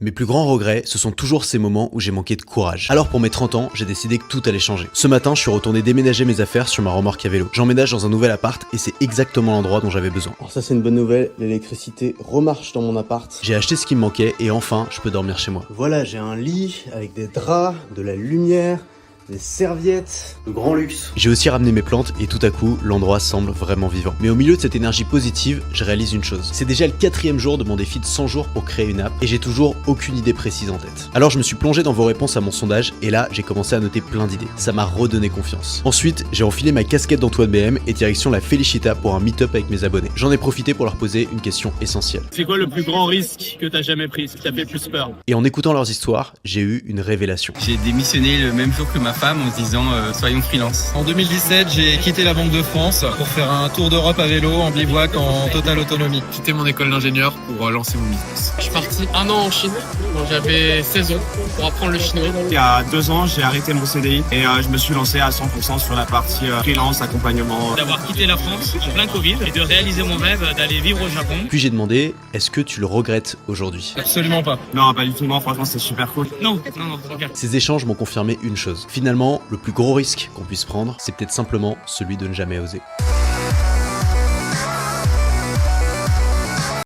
Mes plus grands regrets, ce sont toujours ces moments où j'ai manqué de courage. Alors pour mes 30 ans, j'ai décidé que tout allait changer. Ce matin, je suis retourné déménager mes affaires sur ma remorque à vélo. J'emménage dans un nouvel appart et c'est exactement l'endroit dont j'avais besoin. Alors ça c'est une bonne nouvelle, l'électricité remarche dans mon appart. J'ai acheté ce qui me manquait et enfin, je peux dormir chez moi. Voilà, j'ai un lit avec des draps, de la lumière, des serviettes, de grand luxe. J'ai aussi ramené mes plantes et tout à coup, l'endroit semble vraiment vivant. Mais au milieu de cette énergie positive, je réalise une chose. C'est déjà le 4e jour de mon défi de 100 jours pour créer une app et j'ai toujours aucune idée précise en tête. Alors je me suis plongé dans vos réponses à mon sondage et là, j'ai commencé à noter plein d'idées. Ça m'a redonné confiance. Ensuite, j'ai enfilé ma casquette d'Antoine BM et direction la Felicita pour un meet-up avec mes abonnés. J'en ai profité pour leur poser une question essentielle. C'est quoi le plus grand risque que t'as jamais pris, ce qui t'a fait plus peur? Et en écoutant leurs histoires, j'ai eu une révélation. J'ai démissionné le même jour que ma femme en se disant soyons freelance. En 2017, j'ai quitté la Banque de France pour faire un tour d'Europe à vélo en bivouac en totale autonomie. Quitté mon école d'ingénieur pour lancer mon business. Je suis parti 1 an en Chine quand j'avais 16 ans pour apprendre le chinois. Il y a 2 ans, j'ai arrêté mon CDI et je me suis lancé à 100% sur la partie freelance, accompagnement. D'avoir quitté la France en plein Covid et de réaliser mon rêve d'aller vivre au Japon. Puis j'ai demandé, est-ce que tu le regrettes aujourd'hui? Absolument pas. Non, pas du tout, non, franchement, c'est super cool. Non, regarde. Ces échanges m'ont confirmé une chose. Finalement, le plus gros risque qu'on puisse prendre, c'est peut-être simplement celui de ne jamais oser.